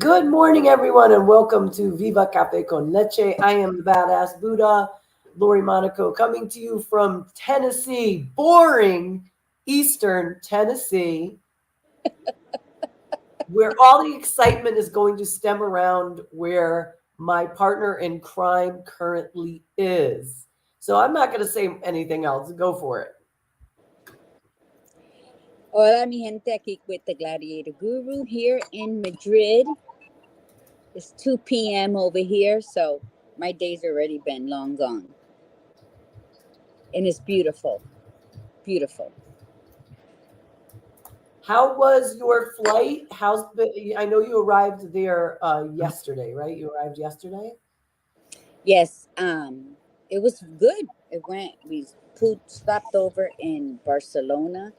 Good morning, everyone, and welcome to Viva Cafe con Leche. I am the badass Buddha, Lori Monaco, coming to you from Tennessee, boring Eastern Tennessee, where all the excitement is going to stem around where my partner in crime currently is. So I'm not going to say anything else. Go for it. Hola, mi gente, aquí with the Gladiator Guru here in Madrid. It's 2 p.m. over here, so my day's already been long gone. And it's beautiful. Beautiful. How was your flight? I know you arrived there yesterday, right? You arrived yesterday? Yes, it was good. We stopped over in Barcelona.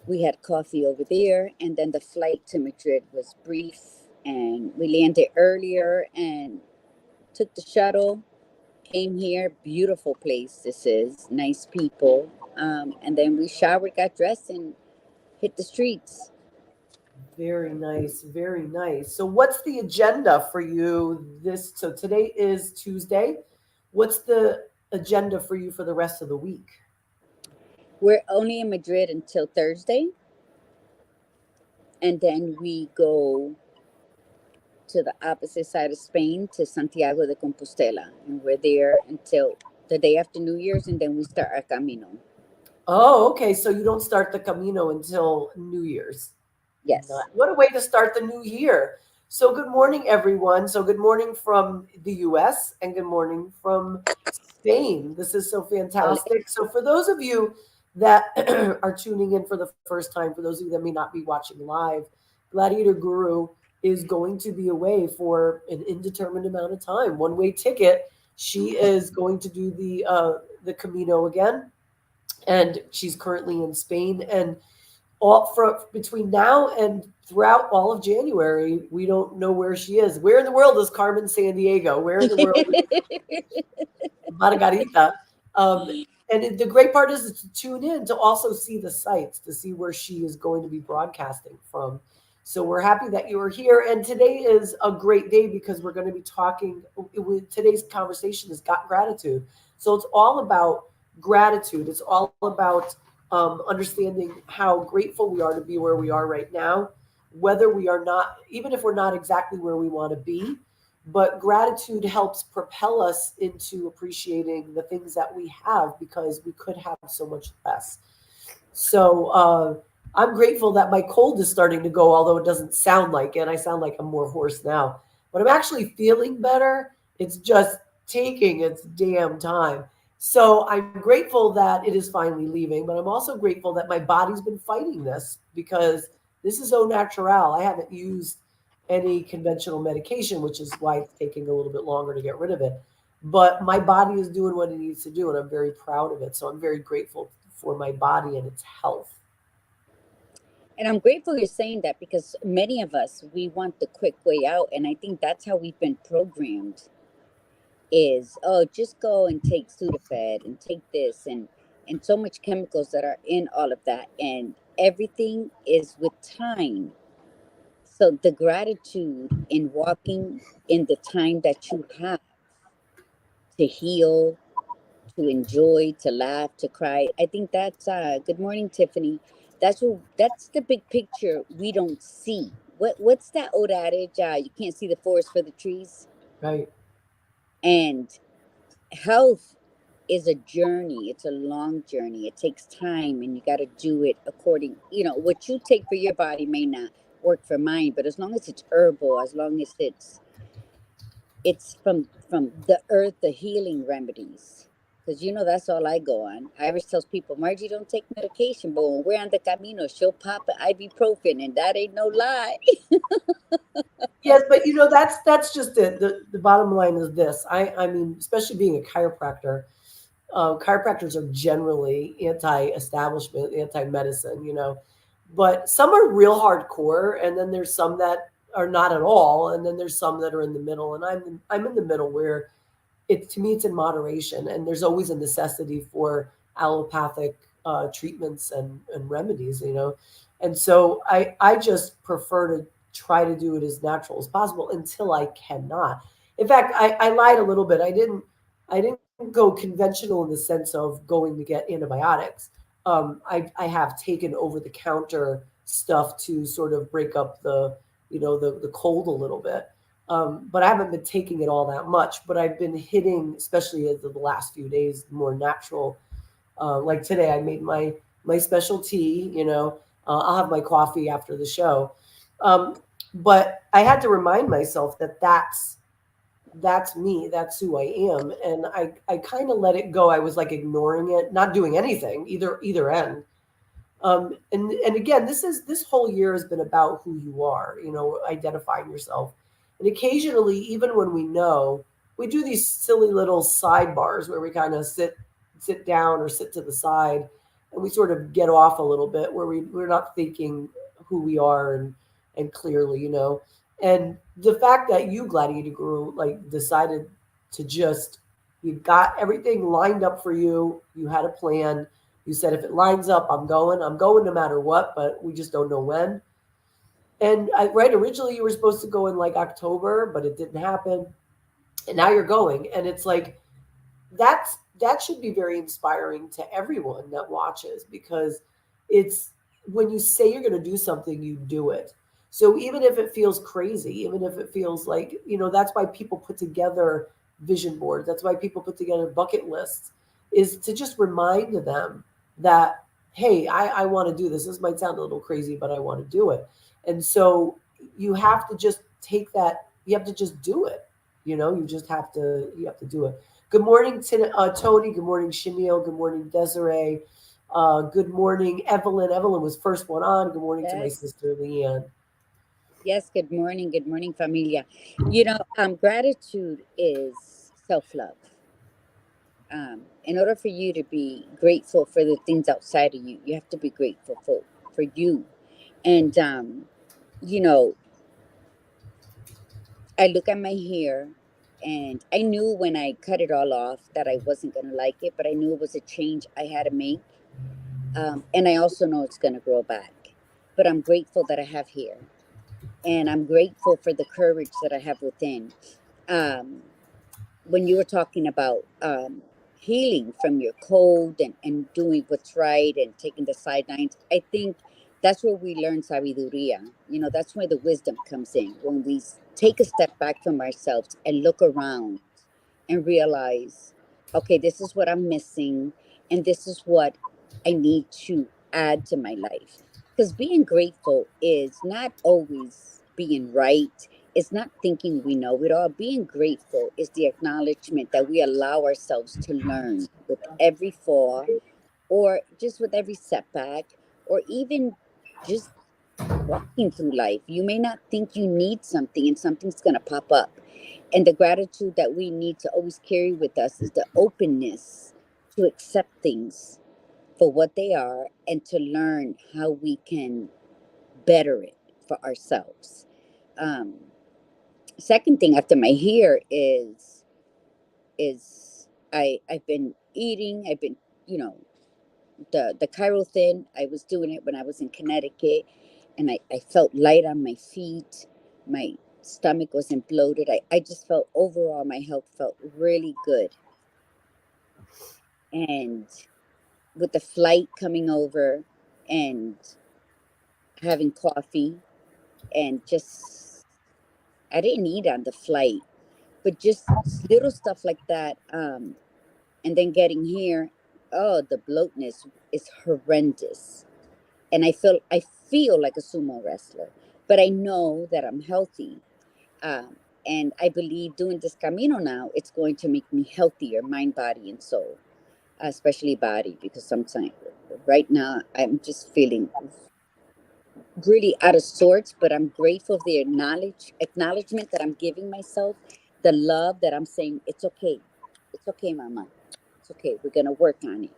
We had coffee over there, and then the flight to Madrid was brief, and we landed earlier and took the shuttle. Came here, beautiful place this is, nice people. And then we showered, got dressed, and hit the streets. Very nice, very nice. So what's the agenda for you so today is Tuesday. What's the agenda for you for the rest of the week? We're only in Madrid until Thursday, and then we go to the opposite side of Spain to Santiago de Compostela, and we're there until the day after New Year's, and then we start our camino. Oh, okay. So you don't start the Camino until New Year's. Yes. What a way to start the new year. So good morning, everyone. So good morning from the US and good morning from Spain. This is so fantastic. So for those of you that are tuning in for the first time, for those of you that may not be watching live, Gladiator Guru is going to be away for an indeterminate amount of time. One-way ticket. She is going to do the Camino again, and she's currently in Spain. And all from between now and throughout all of January, we don't know where she is. Where in the world is Carmen San Diego? Where in the world is Margarita? And the great part is to tune in to also see the sites, to see where she is going to be broadcasting from. So we're happy that you are here. And today is a great day because we're going to be talking. Today's conversation is got gratitude. So it's all about gratitude. It's all about understanding how grateful we are to be where we are right now, whether we are not, even if we're not exactly where we want to be. But gratitude helps propel us into appreciating the things that we have because we could have so much less. So I'm grateful that my cold is starting to go, although it doesn't sound like it. I sound like I'm more hoarse now, but I'm actually feeling better. It's just taking its damn time. So I'm grateful that it is finally leaving, but I'm also grateful that my body's been fighting this because this is au natural. I haven't used any conventional medication, which is why it's taking a little bit longer to get rid of it. But my body is doing what it needs to do, and I'm very proud of it. So I'm very grateful for my body and its health. And I'm grateful you're saying that because many of us, we want the quick way out. And I think that's how we've been programmed is, oh, just go and take Sudafed and take this and so much chemicals that are in all of that. And everything is with time. So the gratitude in walking in the time that you have to heal, to enjoy, to laugh, to cry. I think that's good morning, Tiffany. That's the big picture we don't see. What's that old adage? You can't see the forest for the trees. Right. And health is a journey. It's a long journey. It takes time, and you got to do it according. What you take for your body may not work for mine, but as long as it's herbal, as long as it's from the earth, the healing remedies. Because that's all I go on. I always tell people, Margie, don't take medication, but when we're on the camino, she'll pop an ibuprofen, and that ain't no lie. Yes, but that's just it. The bottom line is this. I mean, especially being a chiropractor, chiropractors are generally anti-establishment, anti-medicine, but some are real hardcore, and then there's some that are not at all, and then there's some that are in the middle, and I'm in the middle where to me it's in moderation, and there's always a necessity for allopathic treatments and remedies, and so I just prefer try to do it as natural as possible until I cannot. In fact, I lied a little bit. I didn't go conventional in the sense of going to get antibiotics. I have taken over the counter stuff to sort of break up the cold a little bit. But I haven't been taking it all that much. But I've been hitting, especially as the last few days, more natural. Like today, I made my special tea. I'll have my coffee after the show. Um, but I had to remind myself that that's me, that's who I am, and I kind of let it go. I was like ignoring it, not doing anything, either end. And again, this whole year has been about who you are, identifying yourself. And occasionally, even when we know, we do these silly little sidebars where we kind of sit down or sit to the side, and we sort of get off a little bit where we're not thinking who we are and clearly, And the fact that you, Gladiator Guru, like decided to just you got everything lined up for you, you had a plan, you said, if it lines up, I'm going. I'm going no matter what, but we just don't know when. And right, originally you were supposed to go in like October, but it didn't happen. And now you're going. And it's like, that should be very inspiring to everyone that watches because it's when you say you're going to do something, you do it. So even if it feels crazy, even if it feels like, that's why people put together vision boards. That's why people put together bucket lists, is to just remind them that, hey, I want to do this. This might sound a little crazy, but I want to do it. And so you have to just take that, you have to just do it. You have to do it. Good morning, Tony. Good morning, Chanel. Good morning, Desiree. Good morning, Evelyn. Evelyn was first one on. Good morning to my Yes. sister, Leanne. Yes. Good morning, familia. Gratitude is self-love. In order for you to be grateful for the things outside of you, you have to be grateful for you. And you know, I look at my hair, and I knew when I cut it all off that I wasn't gonna like it, but I knew it was a change I had to make. And I also know it's gonna grow back. But I'm grateful that I have hair, and I'm grateful for the courage that I have within. Um, when you were talking about healing from your cold and doing what's right and taking the sidelines, I think that's where we learn sabiduria. That's where the wisdom comes in. When we take a step back from ourselves and look around and realize, okay, this is what I'm missing, and this is what I need to add to my life. Because being grateful is not always being right, it's not thinking we know it all. Being grateful is the acknowledgement that we allow ourselves to learn with every fall, or just with every setback, or even just walking through life. You may not think you need something, and something's going to pop up. And the gratitude that we need to always carry with us is the openness to accept things for what they are and to learn how we can better it for ourselves. Um, Second thing after my hair is I've been eating. I've been, you know, the Chiral thin. I was doing it when I was in Connecticut, and I felt light on my feet. My stomach wasn't bloated. I just felt overall my health felt really good. And with the flight coming over and having coffee and just I didn't eat on the flight, but just little stuff like that. And then getting here, oh, the bloatness is horrendous. And I feel like a sumo wrestler, but I know that I'm healthy. Um, and I believe doing this camino now, it's going to make me healthier, mind, body, and soul, especially body, because sometimes right now I'm just feeling really out of sorts, but I'm grateful for the acknowledgement that I'm giving myself, the love that I'm saying, it's okay, mama, it's okay, we're gonna work on it,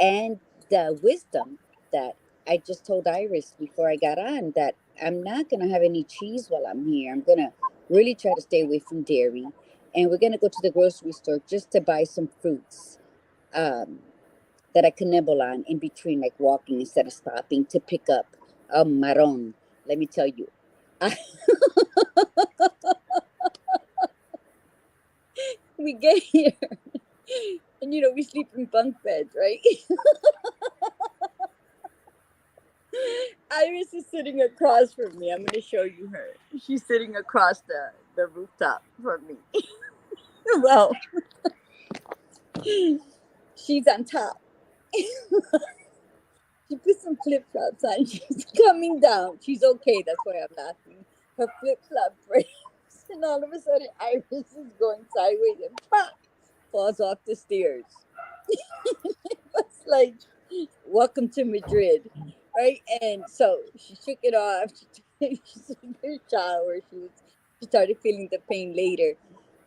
and the wisdom that I just told Iris before I got on that I'm not gonna have any cheese while I'm here. I'm gonna really try to stay away from dairy, and we're gonna go to the grocery store just to buy some fruits. Um, that I can nibble on in between, like walking instead of stopping to pick up a marron. Let me tell you, We get here, and we sleep in bunk beds, right? Iris is sitting across from me. I'm going to show you her. She's sitting across the rooftop from me. Well, she's on top. She put some flip flops on. She's coming down. She's okay. That's why I'm laughing. Her flip flop breaks, and all of a sudden, Iris is going sideways and pop, falls off the stairs. It's like, welcome to Madrid, right? And so she shook it off. She took her shower. She started feeling the pain later,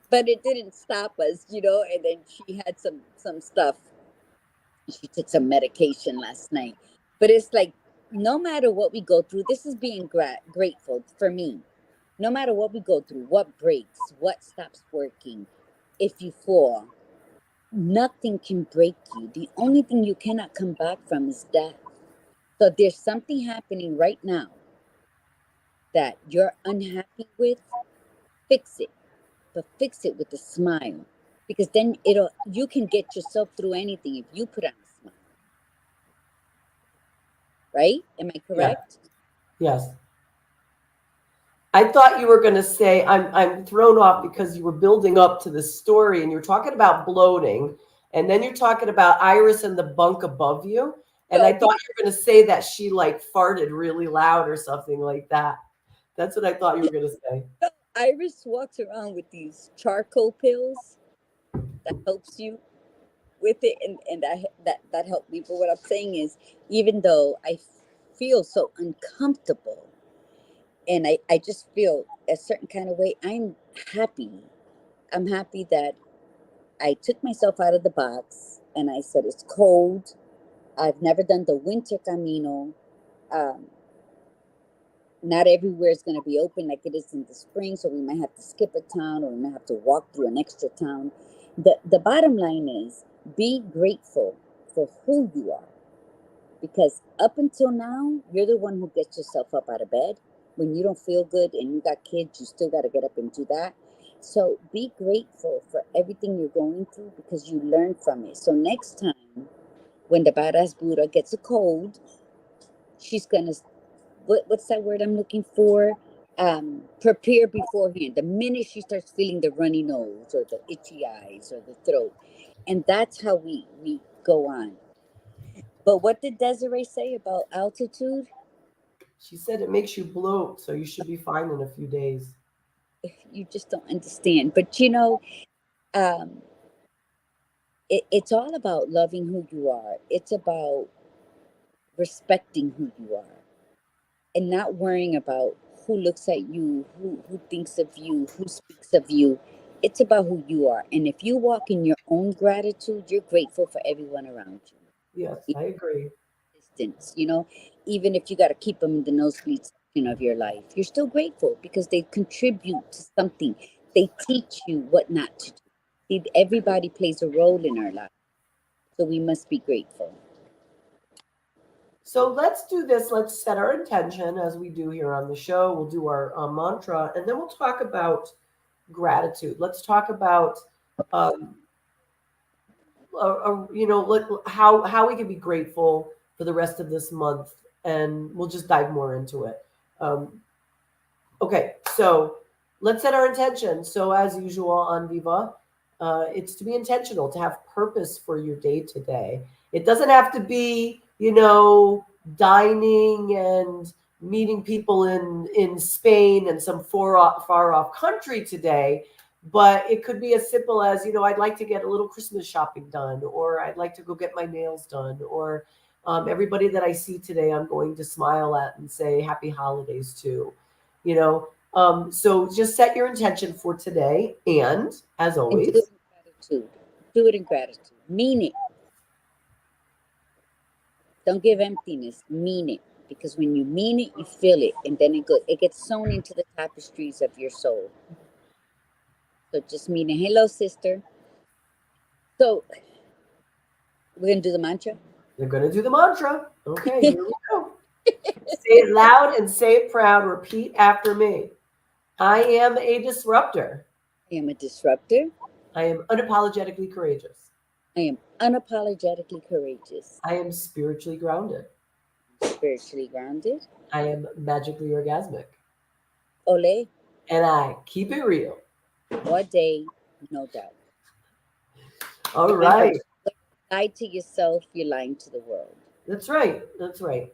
but it didn't stop us, And then she had some stuff. She took some medication last night, but it's like no matter what we go through, this is being grateful for me. No matter what we go through, what breaks, what stops working, if you fall, nothing can break you. The only thing you cannot come back from is death. So there's something happening right now that you're unhappy with, fix it. But fix it with a smile. Because then you can get yourself through anything if you put on a smile. Right? Am I Yeah. correct? Yes. I thought you were going to say I'm thrown off because you were building up to this story and you're talking about bloating and then you're talking about Iris in the bunk above you and I No, thought you were going to say that she like farted really loud or something like that. That's what I thought you were going to say. Iris walks around with these charcoal pills that helps you with it, and that helped me. But what I'm saying is, even though I feel so uncomfortable, and I just feel a certain kind of way, I'm happy. I'm happy that I took myself out of the box, and I said it's cold. I've never done the winter camino. Um, Not everywhere is going to be open like it is in the spring, so we might have to skip a town or we might have to walk through an extra town. The bottom line is be grateful for who you are, because up until now you're the one who gets yourself up out of bed. When you don't feel good and you got kids, you still got to get up and do that. So be grateful for everything you're going through because you learn from it. So next time when the badass Buddha gets a cold, she's gonna, what's that word I'm looking for? Prepare beforehand. The minute she starts feeling the runny nose or the itchy eyes or the throat, and that's how we go on. But what did Desiree say about altitude? She said it makes you bloat, so you should be fine in a few days. You just don't understand. But um, it's all about loving who you are. It's about respecting who you are and not worrying about who looks at you, who thinks of you, who speaks of you. It's about who you are. And if you walk in your own gratitude, you're grateful for everyone around Yes, you. I agree. Distance, even if you got to keep them in the nosebleed section of your life, you're still grateful because they contribute to something. They teach you what not to do. See, everybody plays a role in our life. So we must be grateful. So let's do this. Let's set our intention as we do here on the show. We'll do our mantra and then we'll talk about gratitude. Let's talk about um, how we can be grateful for the rest of this month, and we'll just dive more into it. Um, okay, so let's set our intention. So as usual on Viva, it's to be intentional, to have purpose for your day today. It doesn't have to be, dining and meeting people in Spain and some far off country today, but it could be as simple as, I'd like to get a little Christmas shopping done, or I'd like to go get my nails done, or everybody that I see today, I'm going to smile at and say happy holidays to, you know. So just set your intention for today, and as And do it always, in gratitude. Do it in gratitude. Mean it. Don't give emptiness. Mean it. Because when you mean it, you feel it. And then it gets sewn into the tapestries of your soul. So just mean it. Hello, sister. So we're going to do the mantra. they're going to do the mantra. Okay, here we go. Say it loud and say it proud. Repeat after me. I am a disruptor. I am a disruptor. I am unapologetically courageous. I am unapologetically courageous. I am spiritually grounded. Spiritually grounded. I am magically orgasmic. Ole, And I keep it real. all day, no doubt. All Remember, right. lie to yourself, you're lying to the world. That's right. That's right.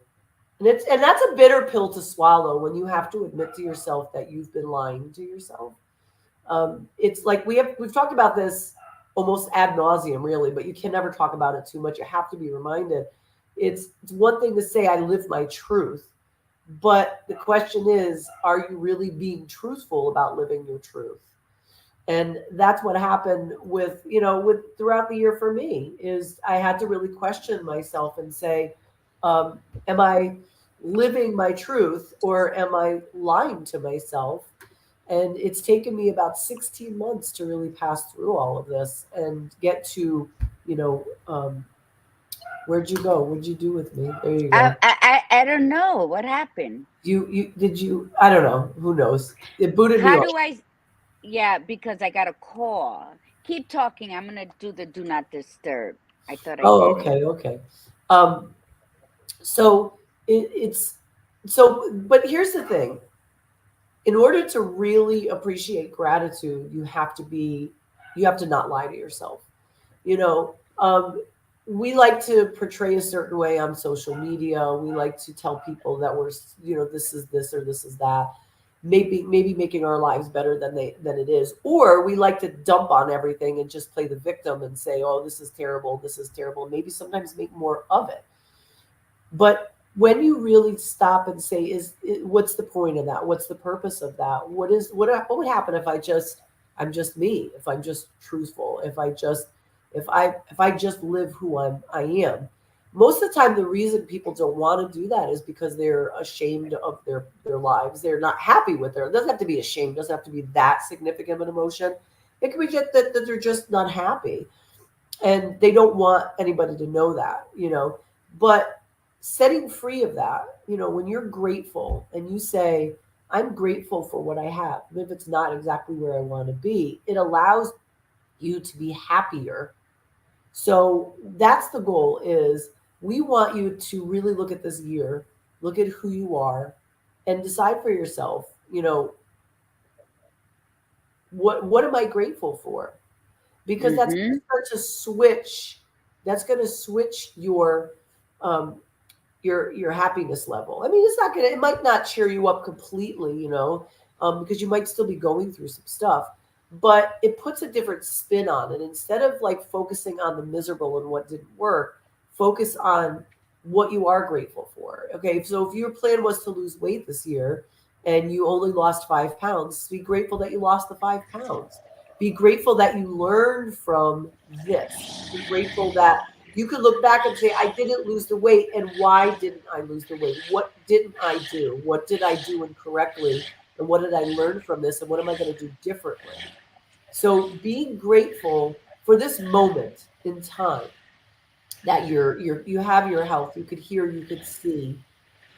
And that's a bitter pill to swallow when you have to admit to yourself that you've been lying to yourself. It's like we've talked about this almost ad nauseum, really, but you can never talk about it too much. You have to be reminded. It's one thing to say I live my truth, but the question is, are you really being truthful about living your truth? And that's what happened with throughout the year for me is I had to really question myself and say, am I living my truth or am I lying to myself? And it's taken me about 16 months to really pass through all of this and get to, you know, where'd you go? What'd you do with me? There you go. I don't know what happened. I don't know. Who knows? It booted me How off. do I? Yeah, because I got a call. Keep talking. I'm gonna do the do not disturb. I thought I Oh, did it. okay, okay. Um, so it's but here's the thing. In order to really appreciate gratitude, you have to not lie to yourself. You know, we like to portray a certain way on social media. We like to tell people that this is this or this is that. Maybe making our lives better than it is. Or we like to dump on everything and just play the victim and say, "Oh, this is terrible." Maybe sometimes make more of it. But when you really stop and say, what's the point of that? What's the purpose of that? What would happen if I'm just me? If I'm just truthful? If I just live who I am? Most of the time, the reason people don't want to do that is because they're ashamed of their lives. They're not happy with their. It doesn't have to be ashamed. It doesn't have to be that significant of an emotion. It can be just that they're just not happy and they don't want anybody to know that. But setting free of that, when you're grateful and you say, I'm grateful for what I have, even if it's not exactly where I want to be, it allows you to be happier. So that's the goal is we want you to really look at this year, look at who you are, and decide for yourself, what am I grateful for? Because that's going Mm-hmm. to start to switch. That's going to switch um, your happiness level. I mean, it's not going to. It might not cheer you up completely, because you might still be going through some stuff. But it puts a different spin on it. Instead of like focusing on the miserable and what didn't work, focus on what you are grateful for. Okay, so if your plan was to lose weight this year and you only lost 5 pounds, be grateful that you lost the 5 pounds. Be grateful that you learned from this. Be grateful that you could look back and say, I didn't lose the weight. And why didn't I lose the weight? What didn't I do? What did I do incorrectly? And what did I learn from this? And what am I going to do differently? So being grateful for this moment in time that you have your health, you could hear, you could see,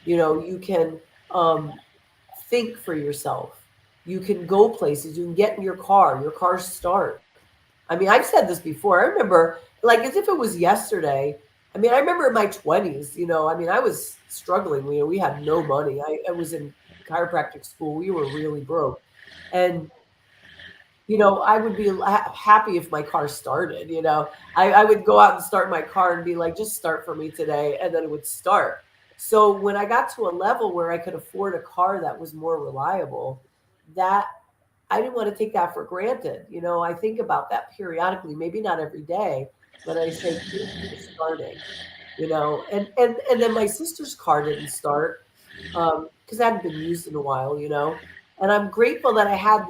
you can um, think for yourself. You can go places. You can get in your car start. I mean, I've said this before. I remember, like, as if it was yesterday. I mean, I remember in my 20s, I mean, I was struggling. We had no money. I was in chiropractic school. We were really broke. And I would be happy if my car started. I would go out and start my car and be like, just start for me today. And then it would start. So when I got to a level where I could afford a car that was more reliable, that I didn't want to take that for granted. I think about that periodically, maybe not every day, but I say, thank you for starting. And then my sister's car didn't start because it hadn't been used in a while. And I'm grateful that I had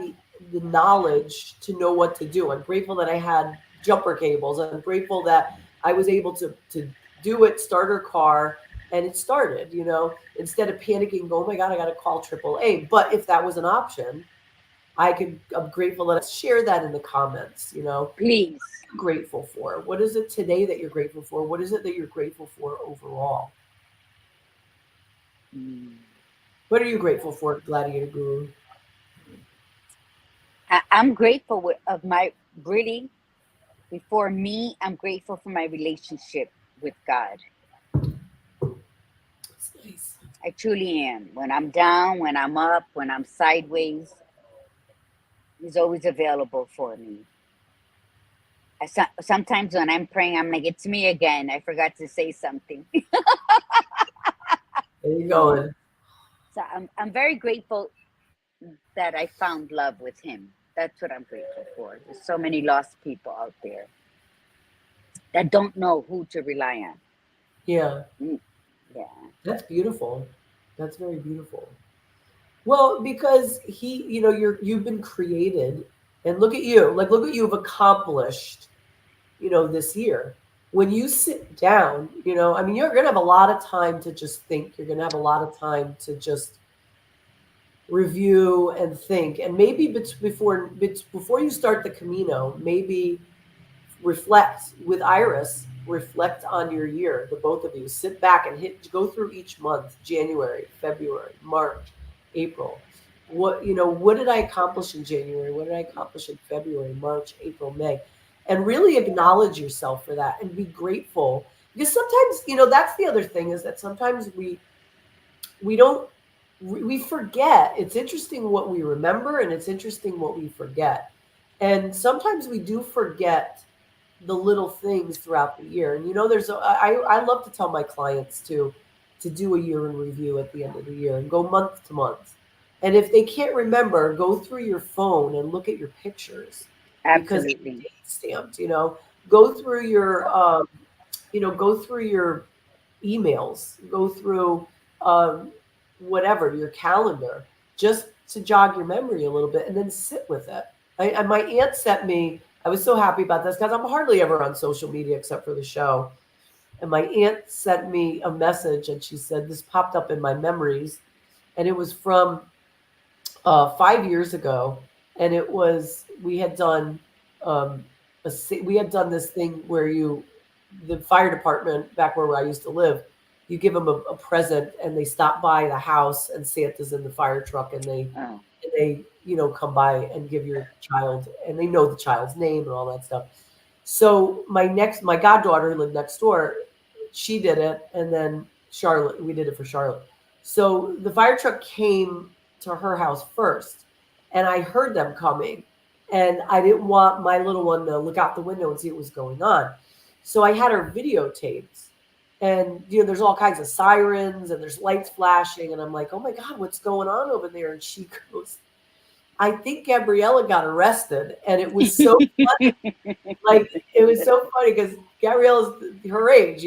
the knowledge to know what to do. I'm grateful that I had jumper cables. I'm grateful that I was able to do it, start her car, and it started, instead of panicking, go, oh my God, I got to call AAA. But if that was an option, I'm grateful that I share that in the comments. Please. Grateful for? What is it today that you're grateful for? What is it that you're grateful for overall? Mm. What are you grateful for, Gladiator Guru? I'm grateful of my really before me. I'm grateful for my relationship with God. It's nice. I truly am. When I'm down, when I'm up, when I'm sideways, He's always available for me. Sometimes when I'm praying, I'm like, it's me again. I forgot to say something. There you going. So I'm very grateful that I found love with Him. That's what I'm grateful for. There's so many lost people out there that don't know who to rely on. Yeah, Mm, yeah, that's beautiful. That's very beautiful. Well, because you've been created, and look at you. Like, look what you've accomplished, this year. When you sit down, I mean, you're going to have a lot of time to just think. You're going to have a lot of time to just review and think. And maybe before you start the Camino, maybe reflect with Iris, reflect on your year, the both of you. Sit back and go through each month, January, February, March, April. What did I accomplish in January? What did I accomplish in February, March, April, May? And really acknowledge yourself for that and be grateful. Because sometimes, that's the other thing, is that sometimes we don't we forget. It's interesting what we remember, and it's interesting what we forget. And sometimes we do forget the little things throughout the year. And I love to tell my clients to do a year in review at the end of the year and go month to month. And if they can't remember, go through your phone and look at your pictures, because they're absolutely. date stamped. Go through go through your emails, go through um, whatever, your calendar, just to jog your memory a little bit, and then sit with it. And my aunt sent me, I was so happy about this because I'm hardly ever on social media except for the show. And my aunt sent me a message, and she said, this popped up in my memories. And it was from 5 years ago. And it was, um, we had done this thing where the fire department back where I used to live, you give them a present, and they stop by the house, and Santa's in the fire truck, and Oh, they come by and give your child, and they know the child's name and all that stuff. So my goddaughter who lived next door, she did it, and then Charlotte, we did it for Charlotte. So the fire truck came to her house first, and I heard them coming, and I didn't want my little one to look out the window and see what was going on. So I had her videotaped, and there's all kinds of sirens, and there's lights flashing, and I'm like, oh my God, what's going on over there? And she goes, I think Gabriella got arrested. And it was so funny. Like, it was so funny because Gabriella's her age.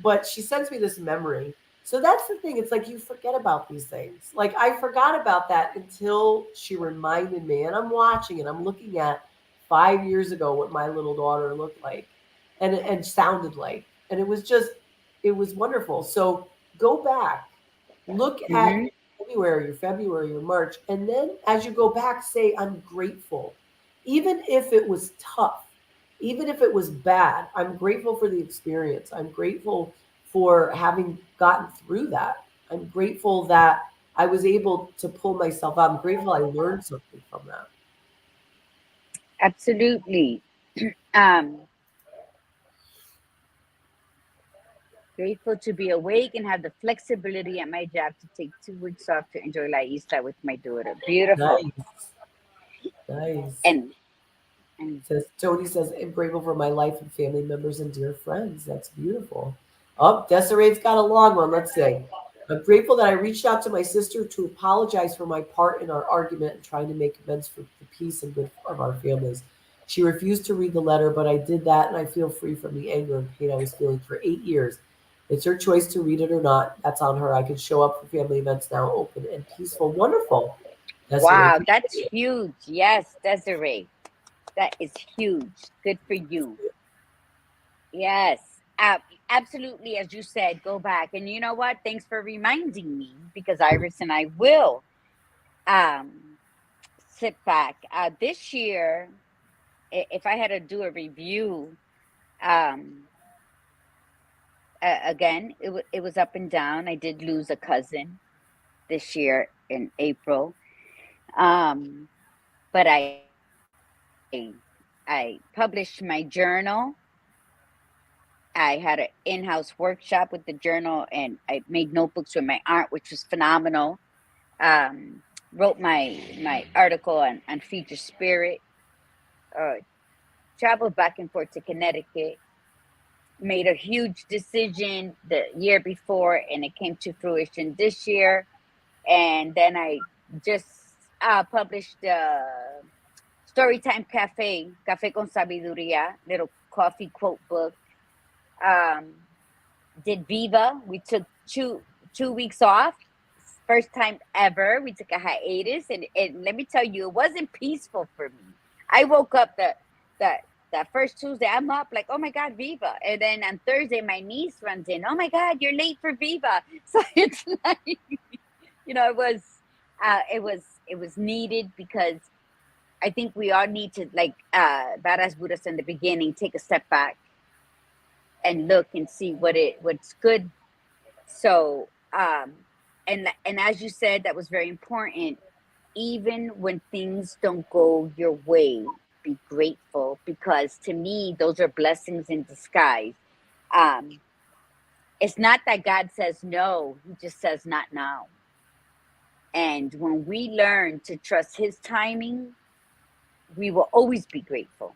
But she sends me this memory. So that's the thing. It's like you forget about these things. Like, I forgot about that until she reminded me. And I'm watching and I'm looking at 5 years ago what my little daughter looked like and sounded like. And it was wonderful. So go back, look at hmm, January or February or March, and then as you go back, say, I'm grateful. Even if it was tough, even if it was bad, I'm grateful for the experience. I'm grateful for having gotten through that. I'm grateful that I was able to pull myself out. I'm grateful I learned something from that. absolutely. Um, Grateful to be awake and have the flexibility at my job to take 2 weeks off to enjoy La Isla with my daughter. Beautiful. Nice. Nice. And and Says Tony says, I'm grateful for my life and family members and dear friends. That's beautiful. Oh, Desiree's got a long one. Let's see. I'm grateful that I reached out to my sister to apologize for my part in our argument and trying to make amends for the peace and good of our families. She refused to read the letter, but I did that, and I feel free from the anger and pain I was feeling for 8 years. It's her choice to read it or not. That's on her. I can show up for family events now, open and peaceful. Wonderful. Desiree, wow, appreciate that's it. huge. Yes, Desiree. That is huge. Good for you. Yes. Absolutely. As you said, go back. And you know what? Thanks for reminding me because Iris and I will um, sit back. This year, if I had to do a review, um, again, it was up and down. I did lose a cousin this year in April. Um, but I published my journal. I had an in-house workshop with the journal, and I made notebooks with my aunt, which was phenomenal. Wrote my article on future spirit. Traveled back and forth to Connecticut. Made a huge decision the year before, and it came to fruition this year. And then I just published Storytime Cafe, Café con Sabiduría, little coffee quote book. Um, did Viva. We took two weeks off. First time ever. We took a hiatus, and let me tell you, it wasn't peaceful for me. I woke up the that first Tuesday, I'm up like, oh my God, Viva. And then on Thursday, my niece runs in, oh my God, you're late for Viva. So it's like, it was needed, because I think we all need to, like Badass Buddha said in the beginning, take a step back and look and see what's good. So and as you said, that was very important. Even when things don't go your way, be grateful, because to me those are blessings in disguise. um it's not that God says no, he just says not now. And when we learn to trust his timing, we will always be grateful.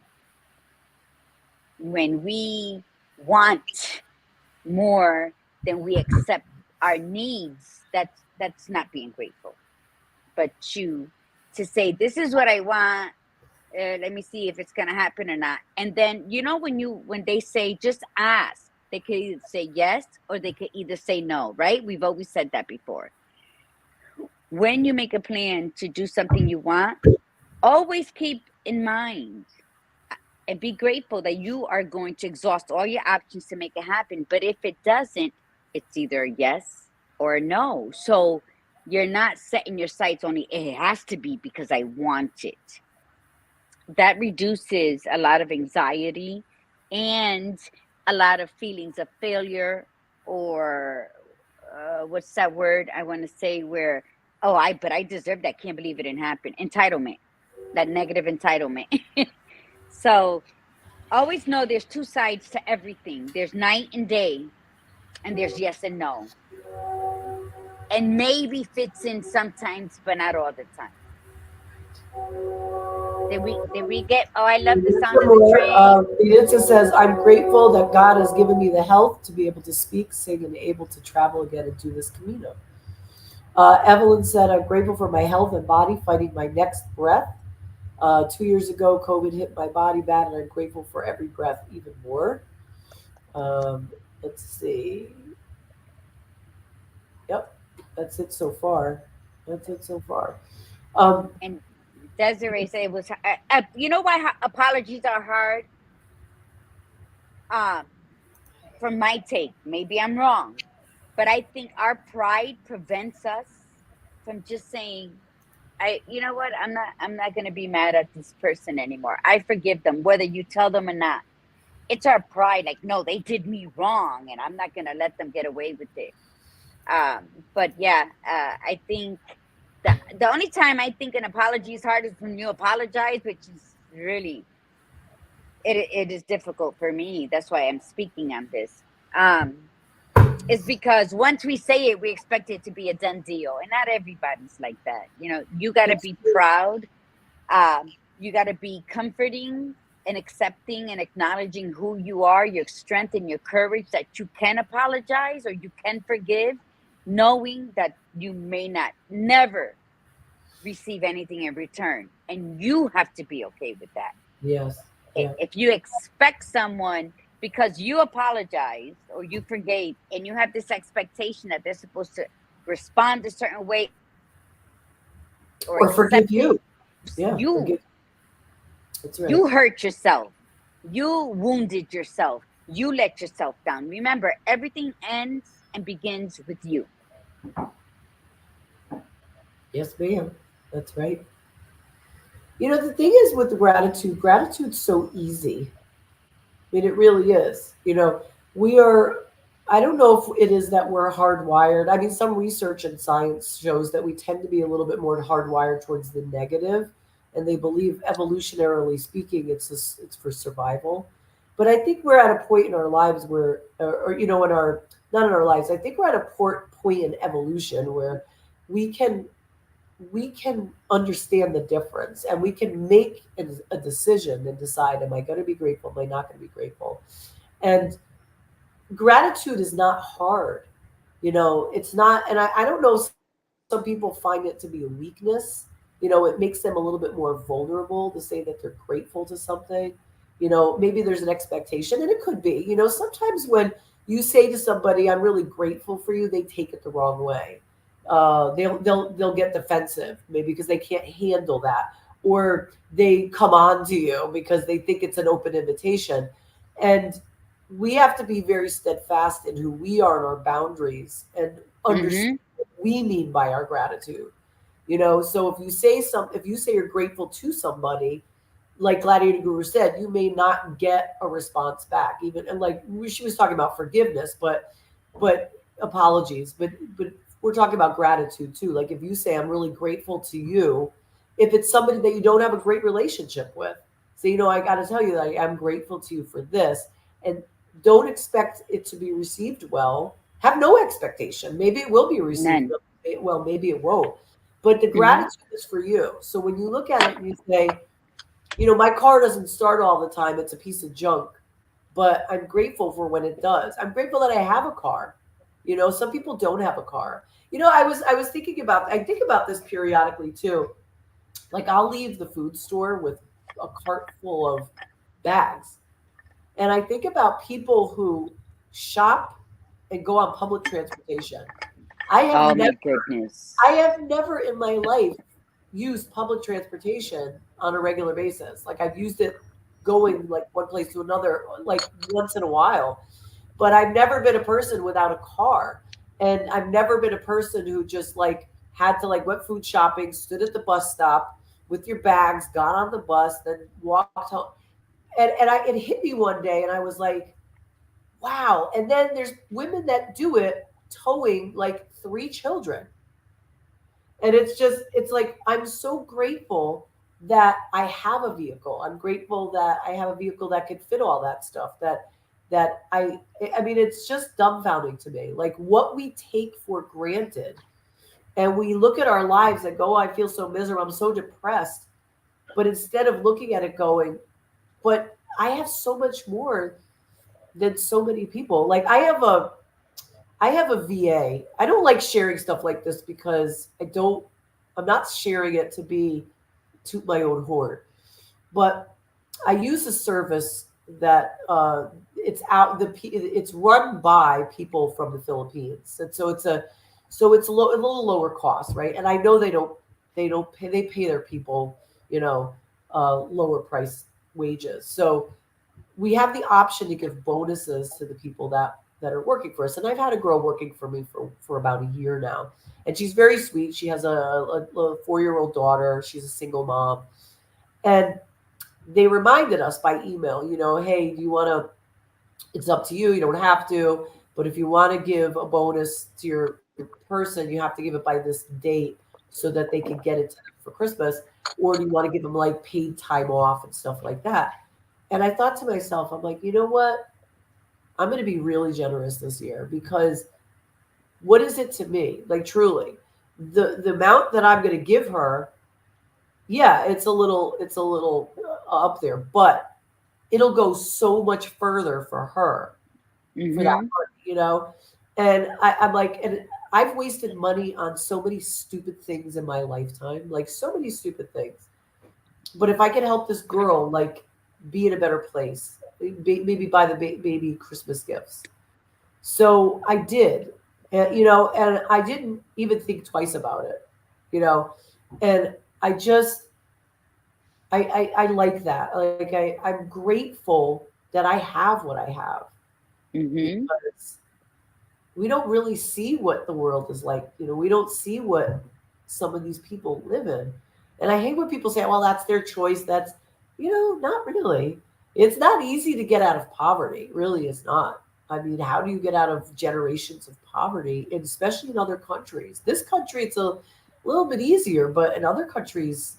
When we want more than we accept our needs, that's not being grateful. But to say, this is what I want, let me see if it's gonna happen or not. And then, when they say just ask, they could either say yes or they could either say no, right? We've always said that before. When you make a plan to do something you want, always keep in mind and be grateful that you are going to exhaust all your options to make it happen. But if it doesn't, it's either a yes or a no. So you're not setting your sights on it has to be because I want it. That reduces a lot of anxiety and a lot of feelings of failure, or what's that word I want to say, where, oh, but I deserve that, can't believe it didn't happen. Entitlement, that negative entitlement. So always know there's two sides to everything. There's night and day, and there's yes and no. And maybe fits in sometimes, but not all the time. Did we get, oh, I love the sound of the train. Editha says, I'm grateful that God has given me the health to be able to speak, sing, and able to travel again and do this Camino. Evelyn said, I'm grateful for my health and body fighting my next breath. 2 years ago, COVID hit my body bad, and I'm grateful for every breath even more. Um, let's see. Yep, that's it so far. That's it so far. Um, And Desiree said it was, you know why apologies are hard? Um, from my take, maybe I'm wrong, but I think our pride prevents us from just saying, you know what, I'm not going to be mad at this person anymore. I forgive them, whether you tell them or not. It's our pride, like, no, they did me wrong, and I'm not going to let them get away with it. But yeah, I think the only time I think an apology is hard is when you apologize, which is really, it is difficult for me. That's why I'm speaking on this. Is because once we say it, we expect it to be a done deal, and not everybody's like that. You got to be proud. You got to be comforting and accepting and acknowledging who you are, your strength and your courage, that you can apologize or you can forgive, knowing that you may not never receive anything in return, and you have to be okay with that. yes, yeah. If you expect someone, because you apologized or you forgave, and you have this expectation that they're supposed to respond a certain way or accept it, Or forgive you. you Yeah, forgive. That's you right. hurt yourself, you wounded yourself, you let yourself down. Remember, everything ends and begins with you. Yes, ma'am. That's right. The thing is with gratitude, gratitude's so easy. I mean, it really is. We are. I don't know if it is that we're hardwired. I mean, some research and science shows that we tend to be a little bit more hardwired towards the negative, and they believe evolutionarily speaking, it's for survival. But I think we're at a point in our lives where, or in our not in our lives. I think we're at a point in evolution where we can we can understand the difference, and we can make a decision and decide: am I going to be grateful? Am I not going to be grateful? And gratitude is not hard. It's not, and I don't know, some people find it to be a weakness. It makes them a little bit more vulnerable to say that they're grateful to something. Maybe there's an expectation, and it could be. Sometimes when you say to somebody, I'm really grateful for you, they take it the wrong way. They'll get defensive, maybe because they can't handle that, or they come on to you because they think it's an open invitation. And we have to be very steadfast in who we are and our boundaries, and understand Mm-hmm. what we mean by our gratitude. So if you say you're grateful to somebody, like Gladiator Guru said, you may not get a response back. Even, and like she was talking about forgiveness, but apologies, but we're talking about gratitude too. Like if you say I'm really grateful to you, if it's somebody that you don't have a great relationship with, say, I got to tell you that I'm grateful to you for this, and don't expect it to be received well. Have no expectation. Maybe it will be received None. well, maybe it won't. But the Mm-hmm. gratitude is for you. So when you look at it and you say, my car doesn't start all the time. It's a piece of junk, but I'm grateful for when it does. I'm grateful that I have a car. Some people don't have a car. I was thinking about, I think about this periodically too. Like I'll leave the food store with a cart full of bags. And I think about people who shop and go on public transportation. I have Oh never my I goodness. have never in my life used public transportation on a regular basis. Like I've used it going like one place to another, like once in a while. But I've never been a person without a car. And I've never been a person who just like had to like went food shopping, stood at the bus stop with your bags, got on the bus, then walked home. And it hit me one day and I was like, wow. And then there's women that do it towing like three children. And it's like, I'm so grateful that I have a vehicle. I'm grateful that I have a vehicle that could fit all that stuff. I mean, it's just dumbfounding to me. Like what we take for granted. And we look at our lives and go, oh, I feel so miserable. I'm so depressed. But instead of looking at it going, but I have so much more than so many people. Like I have a VA. I don't like sharing stuff like this because I'm not sharing it to be toot my own horn. But I use a service that it's run by people from the Philippines. And so it's a little lower cost, right? And I know they pay their people, you know, lower price wages. So we have the option to give bonuses to the people that are working for us. And I've had a girl working for me for about a year now, and she's very sweet. She has a 4-year-old daughter. She's a single mom, and they reminded us by email, hey, do you want to? It's up to you. You don't have to, but if you want to give a bonus to your person, you have to give it by this date so that they can get it to them for Christmas, or do you want to give them like paid time off and stuff like that? And I thought to myself, I'm like, you know what? I'm going to be really generous this year because what is it to me? Like truly, the amount that I'm going to give her, yeah, it's a little up there, but it'll go so much further for her for that Mm-hmm. money, And I'm like, and I've wasted money on so many stupid things in my lifetime, like so many stupid things. But if I can help this girl, like, be in a better place, maybe buy the baby Christmas gifts. So I did, and I didn't even think twice about it, you know, and I just, I like that. Like I'm grateful that I have what I have Mm-hmm. because we don't really see what the world is like. We don't see what some of these people live in. And I hate when people say, well, that's their choice. Not really. It's not easy to get out of poverty. It really is not. I mean, how do you get out of generations of poverty, and especially in other countries? This country, it's a little bit easier, but in other countries,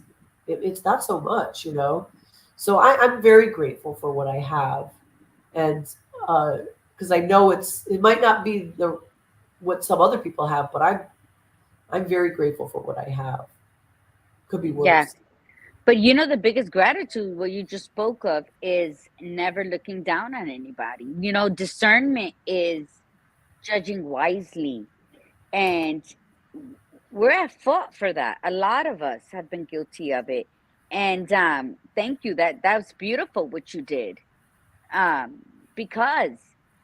it's not so much, you know? So I'm very grateful for what I have. And because I know it might not be the what some other people have, but I'm very grateful for what I have. Could be Yeah. worse. But the biggest gratitude, what you just spoke of, is never looking down on anybody. Discernment is judging wisely. And we're at fault for that. A lot of us have been guilty of it. And thank you. That was beautiful what you did. Um, because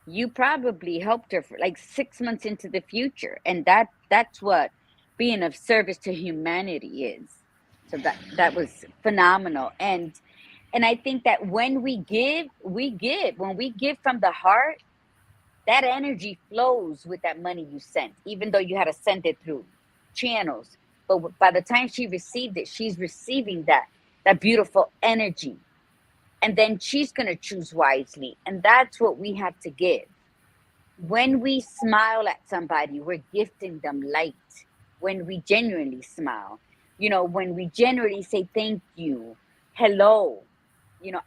you probably helped her for like 6 months into the future. And that's what being of service to humanity is. So that was phenomenal. And I think that when we give, we give. When we give from the heart, that energy flows with that money you sent, even though you had to send it through channels. But by the time she received it, she's receiving that beautiful energy. And then she's going to choose wisely. And that's what we have to give. When we smile at somebody, we're gifting them light. When we genuinely smile, when we genuinely say thank you, hello,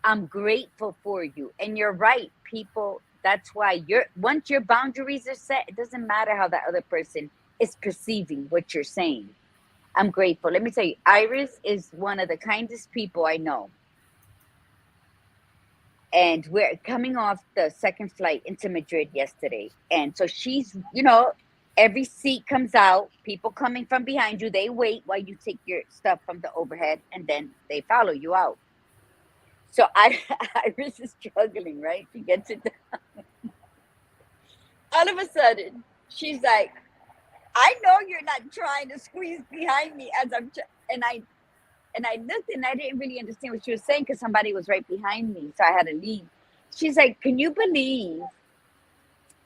I'm grateful for you. And you're right, people. That's why once your boundaries are set, it doesn't matter how that other person is perceiving what you're saying. I'm grateful. Let me tell you, Iris is one of the kindest people I know. And we're coming off the second flight into Madrid yesterday. And so she's, every seat comes out, people coming from behind you, they wait while you take your stuff from the overhead, and then they follow you out. So Iris is struggling, right? She gets it done. All of a sudden, she's like, I know you're not trying to squeeze behind me as and I looked and I didn't really understand what she was saying because somebody was right behind me. So I had to leave. She's like, can you believe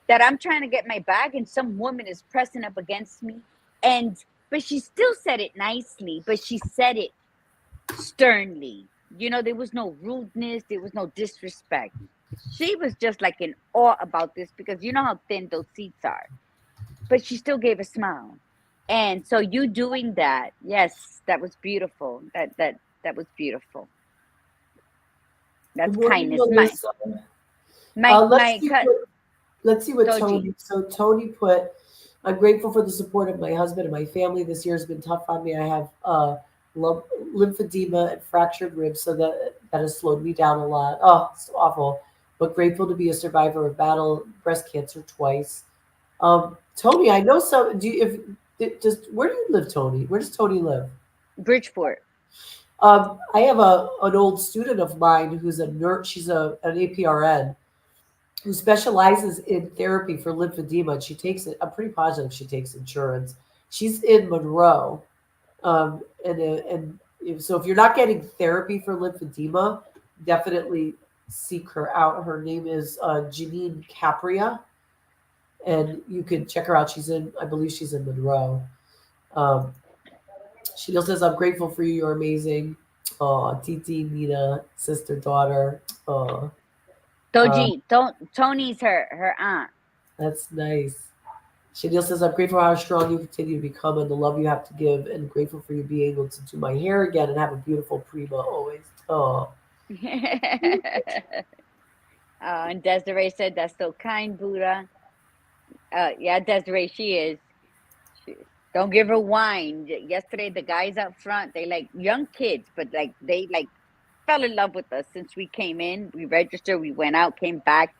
that I'm trying to get my bag and some woman is pressing up against me? But she still said it nicely, but she said it sternly. There was no rudeness, there was no disrespect. She was just like in awe about this because you know how thin those seats are. But she still gave a smile. And so you doing that, yes, that was beautiful. That was beautiful. Good That's morning, kindness. My Melissa. my Let's my see cut what Toji. Tony. So Tony put, I'm grateful for the support of my husband and my family. This year has been tough on me. I have lymphedema and fractured ribs, so that has slowed me down a lot. Oh, it's awful. But grateful to be a survivor of battle breast cancer twice. Tony, I know some. Do you, if just where do you live, Tony? Where does Tony live? Bridgeport. I have an old student of mine who's a nurse. She's an APRN who specializes in therapy for lymphedema. And she takes it. I'm pretty positive she takes insurance. She's in Monroe, so if you're not getting therapy for lymphedema, definitely seek her out. Her name is Janine Capria, and you can check her out. I believe she's in Monroe. Um, she still says, "I'm grateful for you. You're amazing." Oh, Titi, Nina, sister, daughter. Oh, uh, Toji. Tony's her aunt. that's nice. Chanel says, I'm grateful for how strong you continue to become and the love you have to give, and grateful for you being able to do my hair again and have a beautiful prima always. Oh, And Desiree said, that's so kind, Buddha. Yeah, Desiree, she is. She, don't give her wine. Yesterday, the guys up front, they like young kids, but like they like fell in love with us since we came in. We registered, we went out, came back,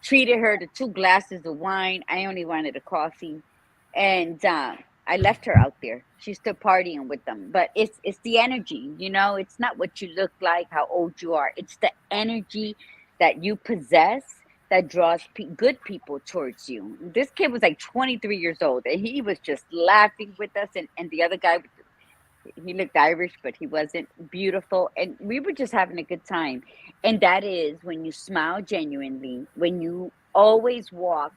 treated her to 2 glasses of wine. I only wanted a coffee, and I left her out there. She's still partying with them, but it's the energy. It's not what you look like, how old you are. It's the energy that you possess that draws good people towards you. This kid was like 23 years old, and he was just laughing with us, and the other guy, he looked Irish, but he wasn't. Beautiful. And we were just having a good time. And that is when you smile genuinely, when you always walk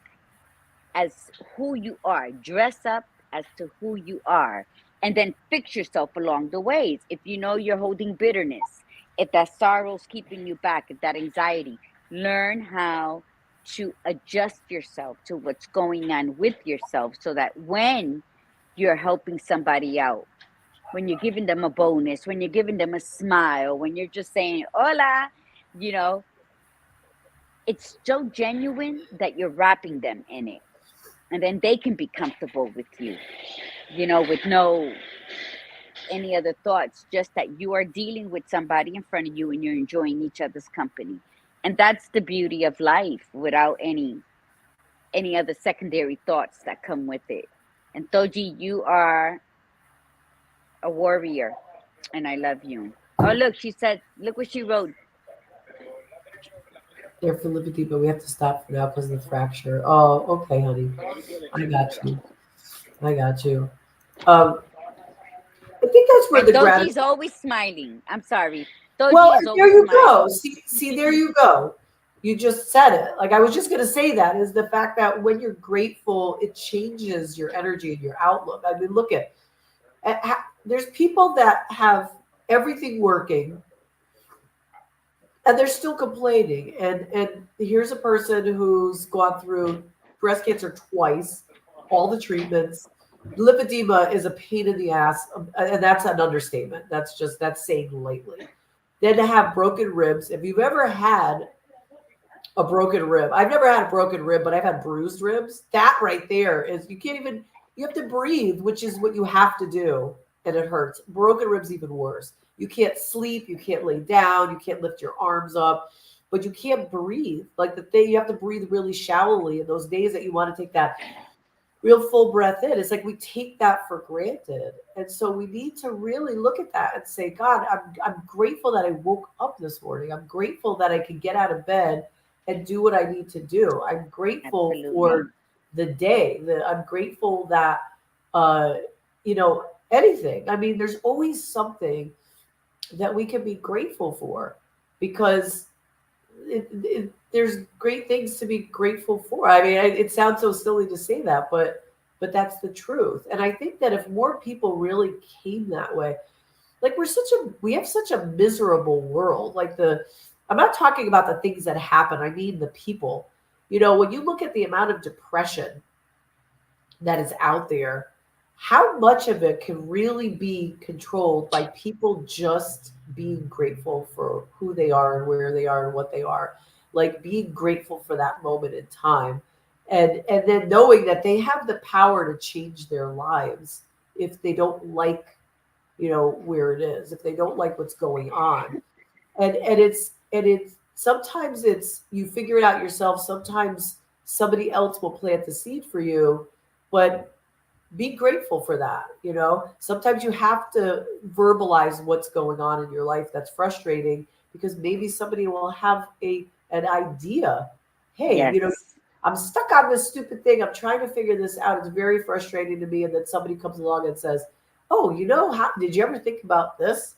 as who you are, dress up as to who you are, and then fix yourself along the ways. If you know you're holding bitterness, if that sorrow's keeping you back, if that anxiety, learn how to adjust yourself to what's going on with yourself, so that when you're helping somebody out, when you're giving them a bonus, when you're giving them a smile, when you're just saying hola, you know, it's so genuine that you're wrapping them in it. And then they can be comfortable with you know, with no any other thoughts, just that you are dealing with somebody in front of you and you're enjoying each other's company. And that's the beauty of life, without any other secondary thoughts that come with it. And Toji, you are a warrior, and I love you. Oh, look, she said, look what she wrote. They're for liberty, but we have to stop for now because of the fracture. Oh, okay, honey. I got you. I got you. Um, I think that's where And the Toji gratitude. is always smiling. I'm sorry. Well, Toji is and there always you go. smiling. See, there you go. You just said it. Like I was just going to say that is the fact that when you're grateful, it changes your energy and your outlook. I mean, look there's people that have everything working and they're still complaining. And here's a person who's gone through breast cancer twice, all the treatments. Lipedema is a pain in the ass, and that's an understatement. That's saying lightly. Then to have broken ribs. If you've ever had a broken rib, I've never had a broken rib, but I've had bruised ribs. That right there is you can't even. You have to breathe, which is what you have to do, and it hurts. Broken ribs even worse. You can't sleep, you can't lay down, you can't lift your arms up, but you can't breathe. Like the thing, you have to breathe really shallowly in those days that you want to take that real full breath in. It's like we take that for granted. And so we need to really look at that and say, God, I'm grateful that I woke up this morning. I'm grateful that I could get out of bed and do what I need to do. I'm grateful Absolutely. for the day. I'm grateful that, uh, anything. I mean, there's always something that we can be grateful for because there's great things to be grateful for. I mean, it sounds so silly to say that, but that's the truth. And I think that if more people really came that way, like we have such a miserable world. I'm not talking about the things that happen. I mean the people. When you look at the amount of depression that is out there, how much of it can really be controlled by people just being grateful for who they are and where they are and what they are, like being grateful for that moment in time, and then knowing that they have the power to change their lives if they don't like where it is, if they don't like what's going on. And it's sometimes it's you figure it out yourself, sometimes somebody else will plant the seed for you, but be grateful for that. Sometimes you have to verbalize what's going on in your life that's frustrating because maybe somebody will have an idea. Hey, Yes. I'm stuck on this stupid thing, I'm trying to figure this out, it's very frustrating to me, and then somebody comes along and says, oh, how did you ever think about this?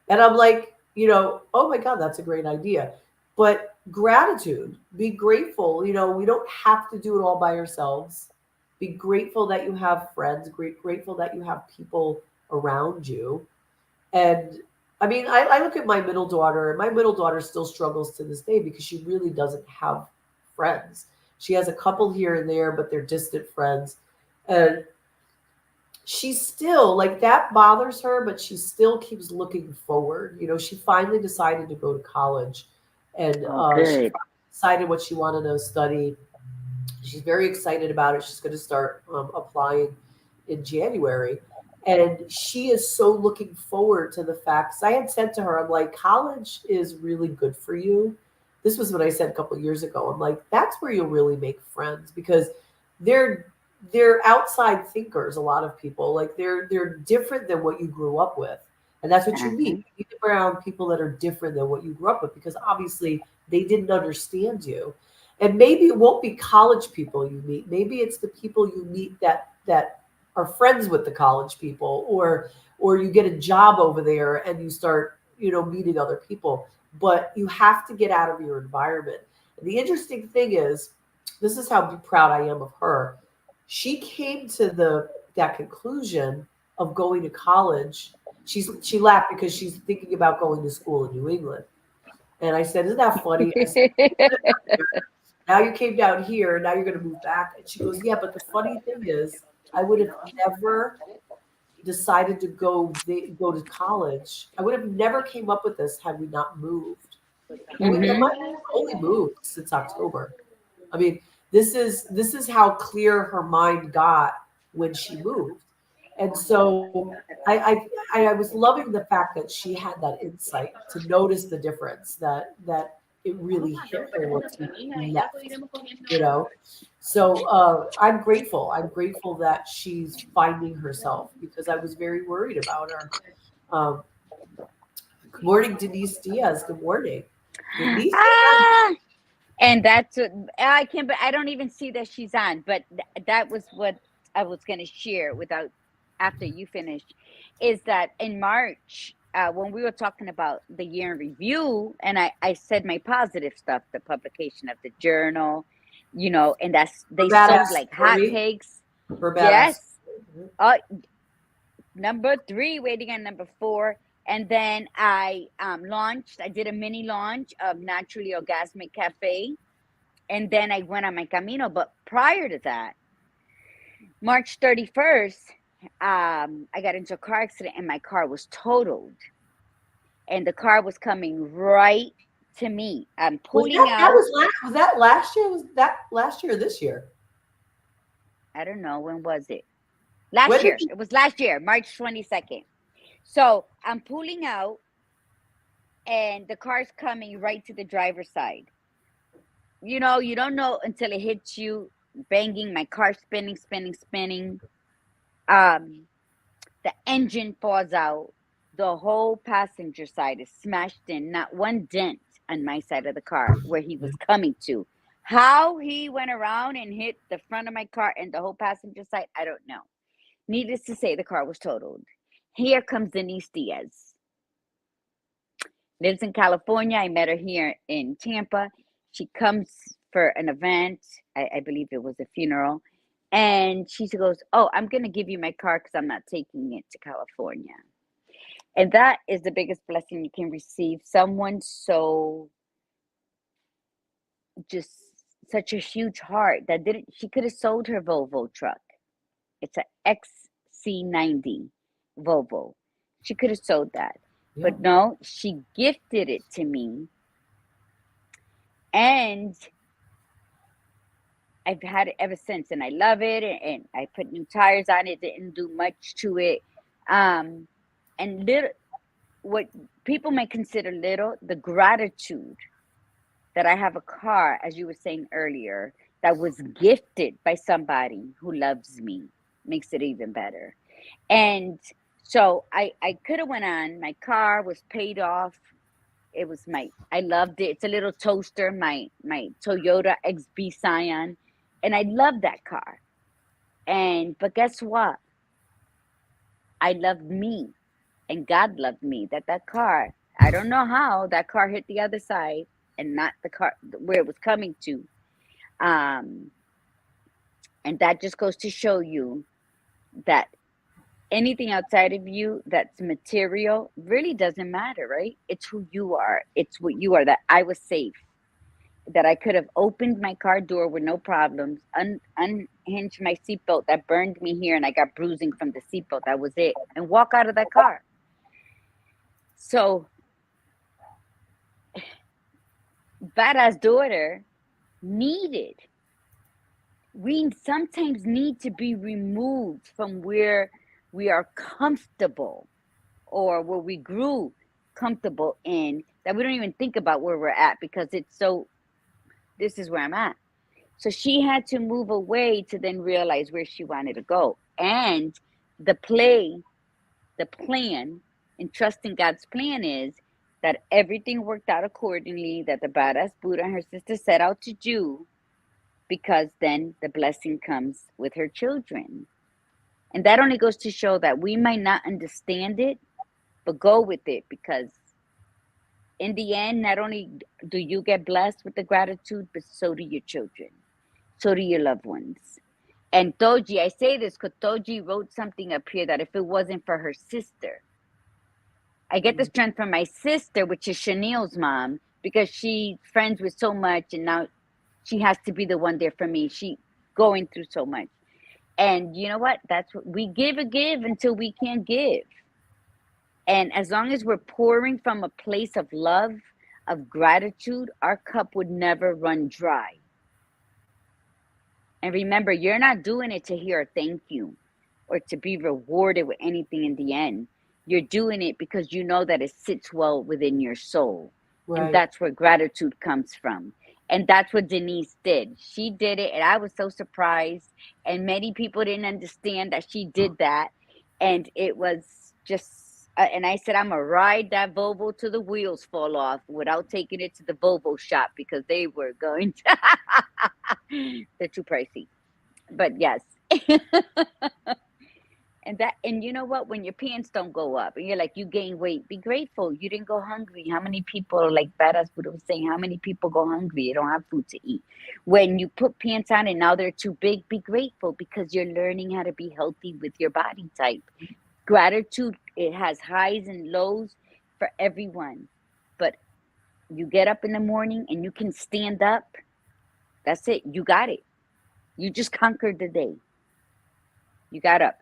And I'm like, oh my God, that's a great idea. But gratitude, be grateful. We don't have to do it all by ourselves. Be grateful that you have friends, grateful that you have people around you. And I mean, I look at my middle daughter, and my middle daughter still struggles to this day because she really doesn't have friends. She has a couple here and there, but they're distant friends. And she's still like that bothers her, but she still keeps looking forward. She finally decided to go to college, and Oh, she good. finally decided what she wanted to study. She's very excited about it. She's going to start applying in January. And she is so looking forward to the facts. I had said to her, I'm like, college is really good for you. This was what I said a couple of years ago. I'm like, that's where you'll really make friends because they're they're outside thinkers, a lot of people. Like they're different than what you grew up with. And that's what you Uh-huh. need. You get around people that are different than what you grew up with because obviously they didn't understand you. And maybe it won't be college people you meet. Maybe it's the people you meet that are friends with the college people, or you get a job over there and you start, meeting other people. But you have to get out of your environment. And the interesting thing is, this is how proud I am of her. She came to that conclusion of going to college. She laughed because she's thinking about going to school in New England. And I said, isn't that funny? I said, Now you came down here, now you're going to move back. And she goes, yeah, but the funny thing is, I would have never decided to go to college. I would have never came up with this had we not moved. And Mm-hmm. we've only moved since October. I mean, this is how clear her mind got when she moved. And so I was loving the fact that she had that insight to notice the difference that it really hit her once we left, you know. So I'm grateful. I'm grateful that she's finding herself because I was very worried about her. Um, Good morning, Denise Diaz. Good morning. Denise is on. Ah, and that's what I can't. But I don't even see that she's on. But that was what I was going to share without after you finished. Is that in March when we were talking about the year in review, and I said my positive stuff, the publication of the journal, and that's Her they badass sold like story. hotcakes. Her badass. Yes. Uh, number 3, waiting on number 4. And then I launched. I did a mini launch of Naturally Orgasmic Cafe, and then I went on my camino. But prior to that, March 31st, I got into a car accident and my car was totaled. And the car was coming right to me. I'm Was pulling out. that last year? Was that last year or this year? I don't know, when was it? When Last did year. you, It was last year, March 22nd. So I'm pulling out and the car's coming right to the driver's side. You don't know until it hits you, banging, my car spinning, spinning, spinning. Um, the engine falls out. The whole passenger side is smashed in, not one dent on my side of the car where he was coming to. How he went around and hit the front of my car and the whole passenger side, I don't know. Needless to say, the car was totaled. Here comes Denise Diaz. Lives in California. I met her here in Tampa. She comes for an event. I believe it was a funeral. And she goes, "Oh, I'm going to give you my car because I'm not taking it to California." And that is the biggest blessing you can receive. Someone so just such a huge heart that didn't, she could have sold her Volvo truck. It's a XC90 Volvo. She could have sold that. yeah. But no, she gifted it to me. And I've had it ever since, and I love it. And I put new tires on it. Didn't do much to it. And little, what people may consider little, the gratitude that I have a car, as you were saying earlier, that was gifted by somebody who loves me, makes it even better. And so I could have went on. My car was paid off. It was I loved it. It's a little toaster, my Toyota XB Scion, and I love that car. But guess what? I loved me, and God loved me. That car, I don't know how that car hit the other side and not the car where it was coming to. Um, and that just goes to show you that anything outside of you that's material really doesn't matter, right? It's who you are. It's what you are. That I was safe. That I could have opened my car door with no problems, unhinged my seatbelt that burned me here, and I got bruising from the seatbelt. That was it, and walk out of that car. So, badass daughter needed. We sometimes need to be removed from where we are comfortable or where we grew comfortable in, that we don't even think about where we're at because it's so, this is where I'm at. So she had to move away to then realize where she wanted to go. And the plan, and trusting God's plan is that everything worked out accordingly, that the badass Buddha and her sister set out to do, because then the blessing comes with her children. And that only goes to show that we might not understand it, but go with it, because in the end, not only do you get blessed with the gratitude, but so do your children, so do your loved ones. And Toji, I say this because Toji wrote something up here that if it wasn't for her sister, I get the strength from my sister, which is Chanel's mom, because she's friends with so much, and now She has to be the one there for me. She going through so much. And you know what? That's what we give until we can't give. And as long as we're pouring from a place of love, of gratitude, our cup would never run dry. And remember, you're not doing it to hear a thank you or to be rewarded with anything in the end. You're doing it because you know that it sits well within your soul. And Right. that's where gratitude comes from. And that's what Denise did. She did it, and I was so surprised. And many people didn't understand that she did that. And it was just, and I said, I'm going to ride that Volvo till the wheels fall off without taking it to the Volvo shop because they were going to. They're too pricey. But yes. And you know what? When your pants don't go up and you're like, you gain weight, be grateful. You didn't go hungry. How many people, like Badass Buddha was saying, how many people go hungry? They don't have food to eat. When you put pants on and now they're too big, be grateful because you're learning how to be healthy with your body type. Gratitude, it has highs and lows for everyone. But you get up in the morning and you can stand up. That's it. You got it. You just conquered the day. You got up.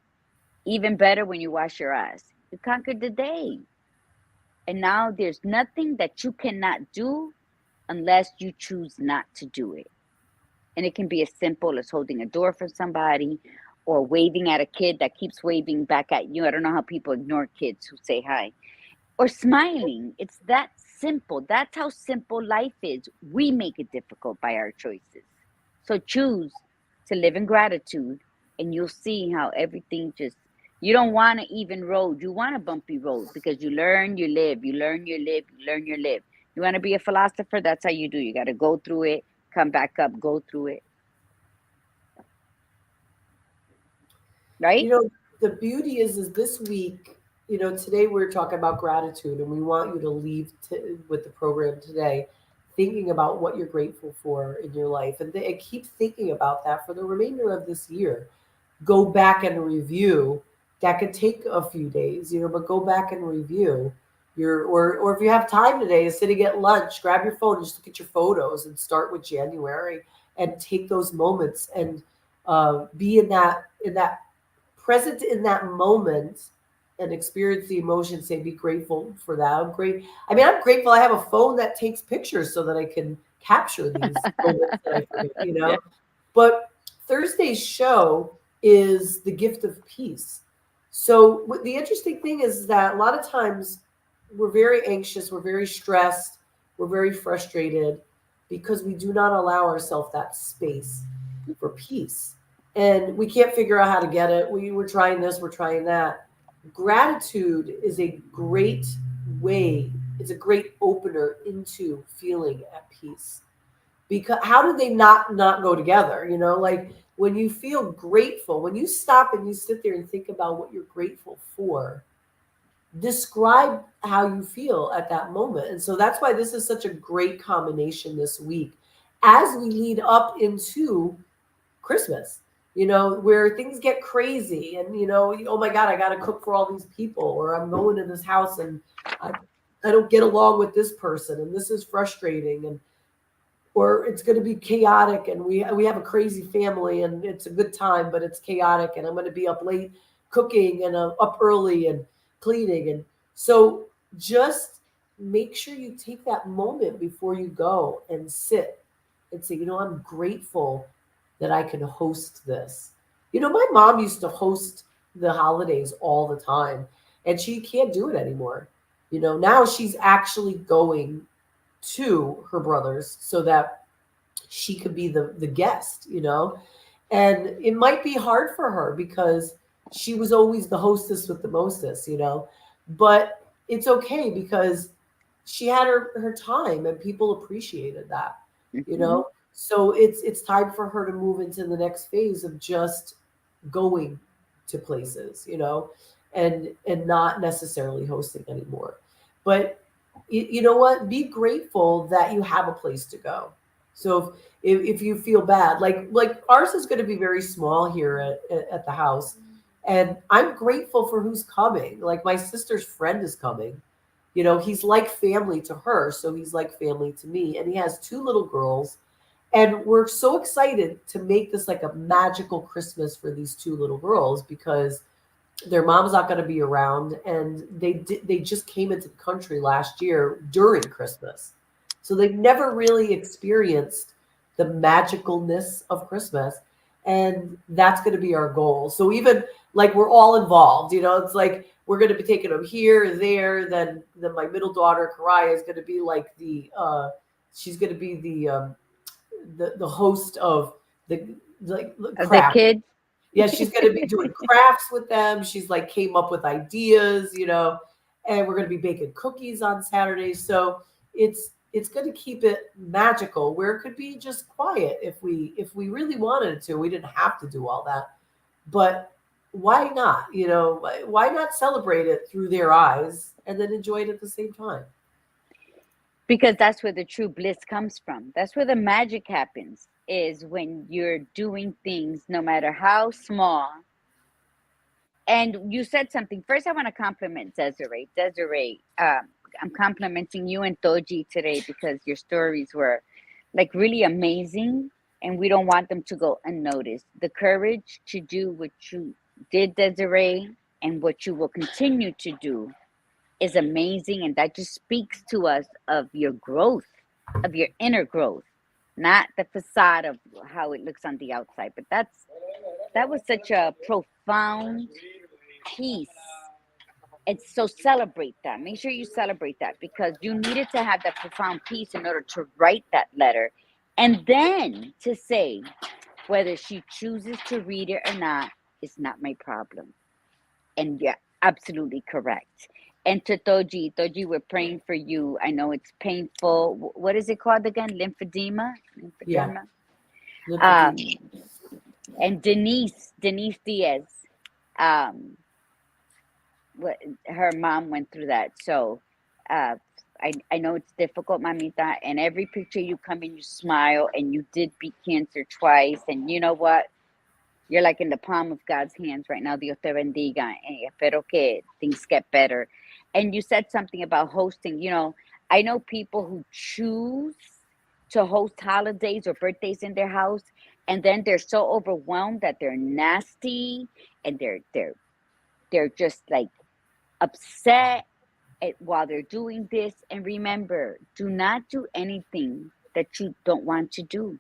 Even better when you wash your ass. You conquered the day. And now there's nothing that you cannot do unless you choose not to do it. And it can be as simple as holding a door for somebody or waving at a kid that keeps waving back at you. I don't know how people ignore kids who say hi. Or smiling. It's that simple. That's how simple life is. We make it difficult by our choices. So choose to live in gratitude and you'll see how everything just, you don't want an even road. You want a bumpy road because you learn, you live, you learn, you live, you learn, you live. You want to be a philosopher? That's how you do. You got to go through it, come back up, go through it. Right? You know, the beauty is this week, today we're talking about gratitude, and we want you to leave with the program today thinking about what you're grateful for in your life, and keep thinking about that for the remainder of this year. Go back and review. That could take a few days, but go back and review or if you have time today, sitting at lunch, grab your phone and just look at your photos and start with January and take those moments and be in that present in that moment and experience the emotion. Say, be grateful for that. I'm great. I mean, I'm grateful I have a phone that takes pictures so that I can capture these moments that I forget, Yeah. But Thursday's show is the gift of peace. So the interesting thing is that a lot of times we're very anxious, we're very stressed, we're very frustrated because we do not allow ourselves that space for peace. And we can't figure out how to get it. We're trying this, we're trying that. Gratitude is a great way, it's a great opener into feeling at peace. Because how do they not go together? Like when you feel grateful, when you stop and you sit there and think about what you're grateful for, describe how you feel at that moment. And so that's why this is such a great combination this week as we lead up into Christmas, where things get crazy and, oh my God, I got to cook for all these people, or I'm going to this house and I, I don't get along with this person and this is frustrating, and or it's going to be chaotic and we have a crazy family and it's a good time but it's chaotic and I'm going to be up late cooking and up early and cleaning. And so just make sure you take that moment before you go and sit and say, I'm grateful that I can host this. My mom used to host the holidays all the time and she can't do it anymore. Now she's actually going to her brothers so that she could be the guest, and it might be hard for her because she was always the hostess with the mostest, but it's okay because she had her time and people appreciated that, you Mm-hmm. know so it's time for her to move into the next phase of just going to places, and not necessarily hosting anymore. But you know what? Be grateful that you have a place to go. So if you feel bad, like ours is going to be very small here at the house, and I'm grateful for who's coming. Like my sister's friend is coming. He's like family to her, so he's like family to me, and he has two little girls, And we're so excited to make this like a magical Christmas for these two little girls because their mom's not going to be around, and they just came into the country last year during Christmas, so they've never really experienced the magicalness of Christmas, and that's going to be our goal. So even like we're all involved, it's like we're going to be taking them here, there. Then my middle daughter Karaya is going to be like she's going to be the host of the like Of the craft. kids. Yeah, she's going to be doing crafts with them. She's like came up with ideas, and we're going to be baking cookies on Saturdays. So it's going to keep it magical where it could be just quiet if we really wanted to. We didn't have to do all that. But why not? Why not celebrate it through their eyes and then enjoy it at the same time? Because that's where the true bliss comes from. That's where the magic happens, is when you're doing things, no matter how small. And you said something. First, I want to compliment Desiree. Desiree, I'm complimenting you and Toji today because your stories were like really amazing, and we don't want them to go unnoticed. The courage to do what you did, Desiree, and what you will continue to do is amazing, and that just speaks to us of your growth, of your inner growth, not the facade of how it looks on the outside. But that was such a profound piece. And so celebrate that. Make sure you celebrate that, because you needed to have that profound piece in order to write that letter, and then to say whether she chooses to read it or not is not my problem. And you're absolutely correct. And to Toji, we're praying for you. I know it's painful. What is it called again? Lymphedema? Yeah. Um, and Denise Diaz, um, her mom went through that. So I know it's difficult, mamita. And every picture you come in, you smile, and you did beat cancer twice. And you know what? You're like in the palm of God's hands right now. Dios te bendiga. Espero que things get better. And you said something about hosting. I know people who choose to host holidays or birthdays in their house, and then they're so overwhelmed that they're nasty, and they're just like upset while they're doing this. And remember, do not do anything that you don't want to do.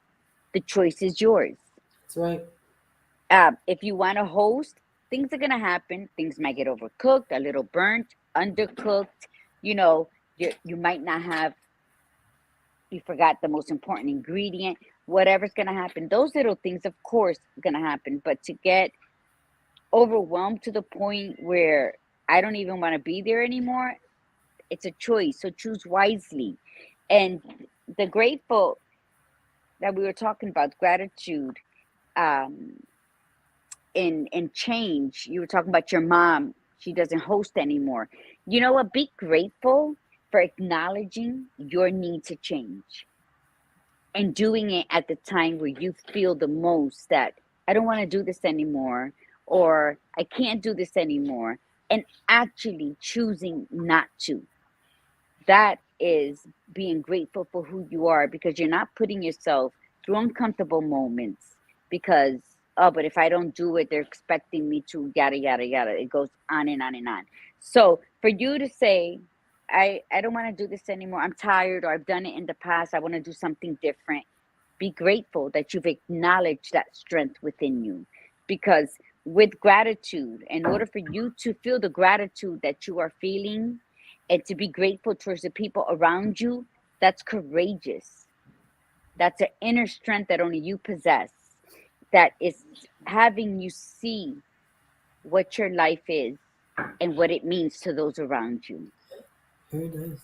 The choice is yours. That's right. If you want to host, things are going to happen. Things might get overcooked, a little burnt, undercooked. You might not have, you forgot the most important ingredient. Whatever's going to happen, those little things, of course, are going to happen. But to get overwhelmed to the point where I don't even want to be there anymore, it's a choice. So choose wisely. And the grateful that we were talking about, gratitude, in change. You were talking about your mom. She doesn't host anymore. You know what? Be grateful for acknowledging your need to change and doing it at the time where you feel the most that I don't want to do this anymore, or I can't do this anymore, and actually choosing not to. That is being grateful for who you are, because you're not putting yourself through uncomfortable moments because, oh, but if I don't do it, they're expecting me to, yada, yada, yada. It goes on and on and on. So for you to say, I don't want to do this anymore, I'm tired, or I've done it in the past, I want to do something different, be grateful that you've acknowledged that strength within you. Because with gratitude, in order for you to feel the gratitude that you are feeling and to be grateful towards the people around you, that's courageous. That's an inner strength that only you possess, that is having you see what your life is and what it means to those around you. Very nice.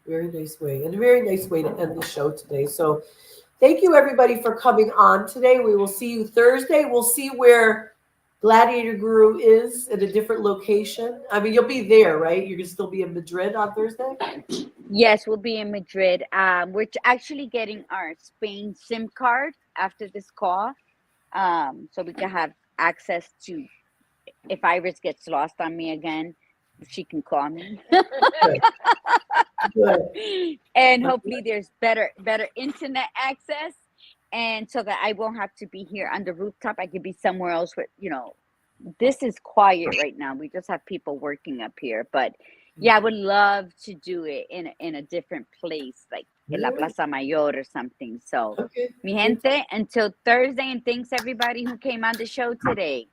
Very nice way. And a very nice way to end the show today. So thank you everybody for coming on today. We will see you Thursday. We'll see where Gladiator Guru is at a different location. I mean, you'll be there, right? You're going to still be in Madrid on Thursday? Yes, we'll be in Madrid. We're actually getting our Spain SIM card after this call, so we can have access to, if Iris gets lost on me again, she can call me. Good. Good. And hopefully there's better internet access. and so that I won't have to be here on the rooftop. I could be somewhere else with, this is quiet right now. We just have people working up here. But yeah, I would love to do it in a different place, like in La Really? Plaza Mayor or something. So, Okay. mi Good. gente, until Thursday, and thanks everybody who came on the show today.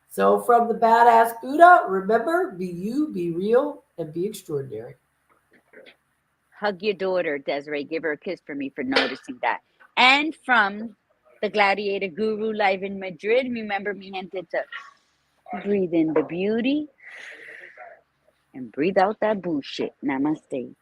So from the badass Buddha, remember, be you, be real, and be extraordinary. Hug your daughter, Desiree. Give her a kiss for me for noticing that. And from the Gladiator Guru live in Madrid, remember, mi gente, to breathe in the beauty and breathe out that bullshit. Namaste.